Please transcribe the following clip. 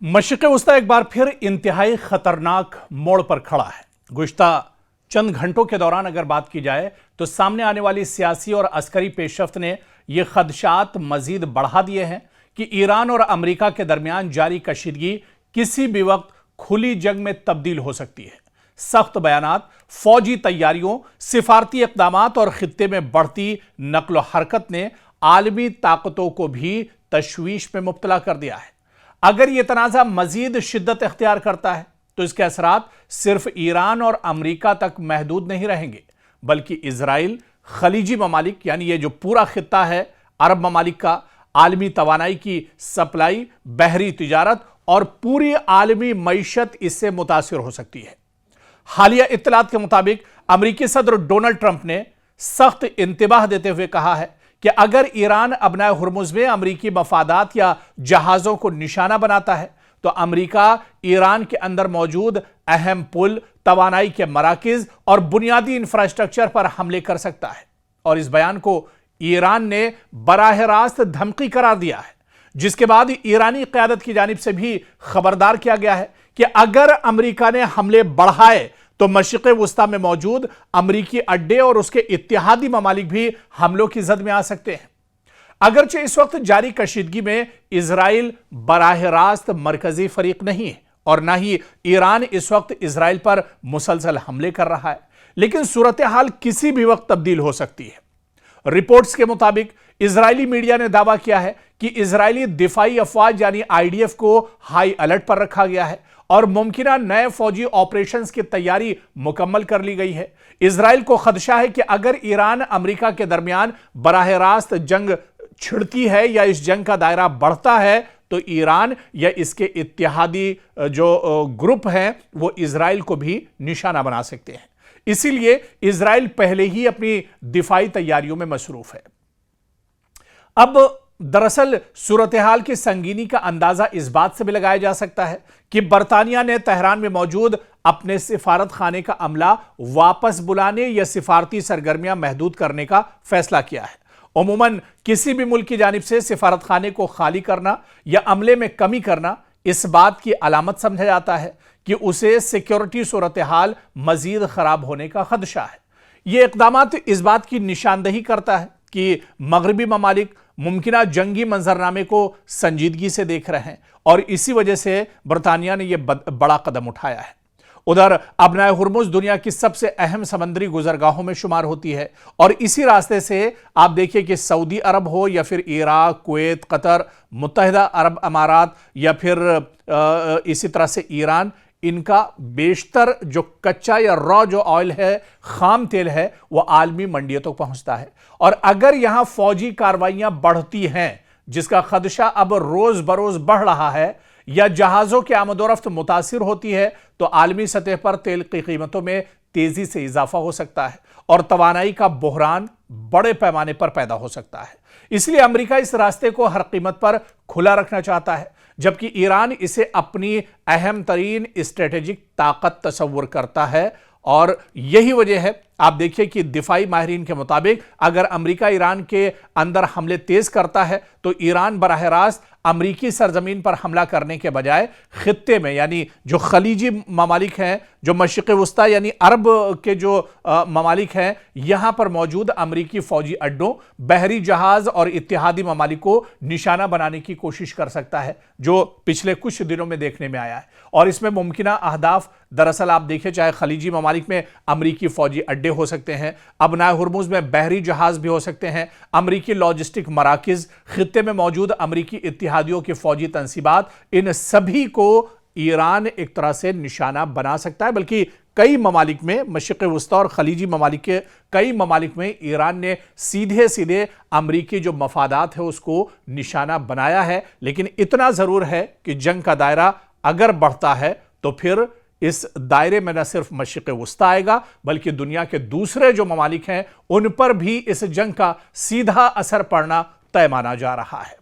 मशरिक़ वस्ता एक बार फिर इंतहाई खतरनाक मोड़ पर खड़ा है। गुज़िश्ता चंद घंटों के दौरान अगर बात की जाए तो सामने आने वाली सियासी और अस्करी पेशरफ्त ने यह खदशात मजीद बढ़ा दिए हैं कि ईरान और अमेरिका के दरमियान जारी कशीदगी किसी भी वक्त खुली जंग में तब्दील हो सकती है। सख्त बयानात, फौजी तैयारियों, सिफारती इक़दामात और खित्ते में बढ़ती नक्ल हरकत ने आलमी ताकतों को भी तशवीश में मुब्तला कर दिया है। अगर यह तनाज़ा मजीद शिद्दत इख्तियार करता है तो इसके असरात सिर्फ ईरान और अमेरिका तक महदूद नहीं रहेंगे, बल्कि इजराइल, खलीजी ममालिक यानी ये जो पूरा खित्ता है अरब ममालिक का, आलमी तवानाई की सप्लाई, बहरी तिजारत और पूरी आलमी मईशत इससे मुतासिर हो सकती है। हालिया इत्तलात के मुताबिक अमेरिकी सदर डोनाल्ड ट्रंप ने सख्त इंतबाह देते हुए कहा है कि अगर ईरान अबनाए हुर्मुज़ में अमेरिकी मफादात या जहाज़ों को निशाना बनाता है तो अमेरिका ईरान के अंदर मौजूद अहम पुल, तवानाई के मराकिज और बुनियादी इंफ्रास्ट्रक्चर पर हमले कर सकता है। और इस बयान को ईरान ने बराह रास्त धमकी करार दिया है, जिसके बाद ईरानी क़यादत की जानिब से भी खबरदार किया गया है कि अगर अमेरिका ने हमले बढ़ाए तो मशरिक़ वस्ता में मौजूद अमेरिकी अड्डे और उसके इत्तेहादी ममालिक भी हमलों की जद में आ सकते हैं। अगरचे इस वक्त जारी कशीदगी में इजराइल बराह रास्त मरकजी फरीक नहीं है और ना ही ईरान इस वक्त इजराइल पर मुसलसल हमले कर रहा है, लेकिन सूरत हाल किसी भी वक्त तब्दील हो सकती है। रिपोर्ट्स के मुताबिक इजरायली मीडिया ने दावा किया है कि इजरायली दिफाई अफवाज यानी आईडीएफ को हाई अलर्ट पर रखा गया है और मुमकिना नए फौजी ऑपरेशंस की तैयारी मुकम्मल कर ली गई है। इजराइल को खदशा है कि अगर ईरान अमेरिका के दरमियान बराह रास्त जंग छिड़ती है या इस जंग का दायरा बढ़ता है तो ईरान या इसके इत्तेहादी जो ग्रुप हैं वो इजराइल को भी निशाना बना सकते हैं। इसीलिए इजराइल पहले ही अपनी दिफाई तैयारियों में मसरूफ है। अब दरअसल सूरत हाल की संगीनी का अंदाजा इस बात से भी लगाया जा सकता है कि बरतानिया ने तेहरान में मौजूद अपने सिफारत खाने का अमला वापस बुलाने या सिफारती सरगर्मियां महदूद करने का फैसला किया है। उमूमन किसी भी मुल्क की जानिब से सिफारत खाने को खाली करना या अमले में कमी करना इस बात की अलामत समझा जाता है कि उसे सिक्योरिटी सूरत हाल मजीद खराब होने का खदशा है। यह इक़दामात इस बात की निशानदही करता है कि मगरबी ममालिक मुमकिना जंगी मंजरनामे को संजीदगी से देख रहे हैं और इसी वजह से बरतानिया ने यह बड़ा कदम उठाया है। उधर अबनाए हुर्मुज़ दुनिया की सबसे अहम समंदरी गुजरगाहों में शुमार होती है और इसी रास्ते से आप देखिए कि सऊदी अरब हो या फिर इराक, कुवैत, कतर, मुत्तहिदा अरब अमारात या फिर इसी तरह से ईरान, इनका बेशतर जो कच्चा या रॉ जो ऑयल है, खाम तेल है, वो आलमी मंडियों तक पहुंचता है। और अगर यहां फौजी कार्रवाइयां बढ़ती हैं, जिसका खदशा अब रोज बरोज बढ़ रहा है, या जहाजों की आमदोरफ्त मुतासिर होती है तो आलमी सतह पर तेल की कीमतों में तेजी से इजाफा हो सकता है और तवानाई का बहरान बड़े पैमाने पर पैदा हो सकता है। इसलिए अमेरिका इस रास्ते को हर कीमत पर खुला रखना चाहता है, जबकि ईरान इसे अपनी अहम तरीन स्ट्रेटेजिक ताकत तस्वुर करता है। और यही वजह है, आप देखिए कि दिफाई माहिरीन के मुताबिक अगर अमेरिका ईरान के अंदर हमले तेज करता है तो ईरान बराह रास्त अमरीकी सरजमीन पर हमला करने के बजाय खित्ते में यानी जो खलीजी ममालिक हैं, जो मशरिक़ वस्ता यानी अरब के जो ममालिक हैं, यहां पर मौजूद अमरीकी फौजी अड्डों, बहरी जहाज और इत्तेहादी ममालिक को निशाना बनाने की कोशिश कर सकता है, जो पिछले कुछ दिनों में देखने में आया है। और इसमें मुमकिना अहदाफ दरअसल आप देखिए, चाहे खलीजी ममालिक में अमरीकी फौजी अड्डे हो सकते हैं, अबनाए हुर्मुज़ में बहरी जहाज भी हो सकते हैं, अमरीकी लॉजिस्टिक मराकिज, खित्ते में मौजूद अमरीकी इत्तेहादियों की फौजी तंसीबात, इन सभी को ईरान एक तरह से निशाना बना सकता है। बल्कि कई ममालिक में, मशरिक़ वस्ता और खलीजी ममालिक के कई ममालिक में ईरान ने सीधे सीधे अमरीकी जो मफादात है उसको निशाना बनाया है। लेकिन इतना ज़रूर है कि जंग का दायरा अगर बढ़ता है तो फिर इस दायरे में न सिर्फ मशरिक़ वस्ता आएगा, बल्कि दुनिया के दूसरे जो ममालिक हैं उन पर भी इस जंग का सीधा असर पड़ना तय माना जा रहा है।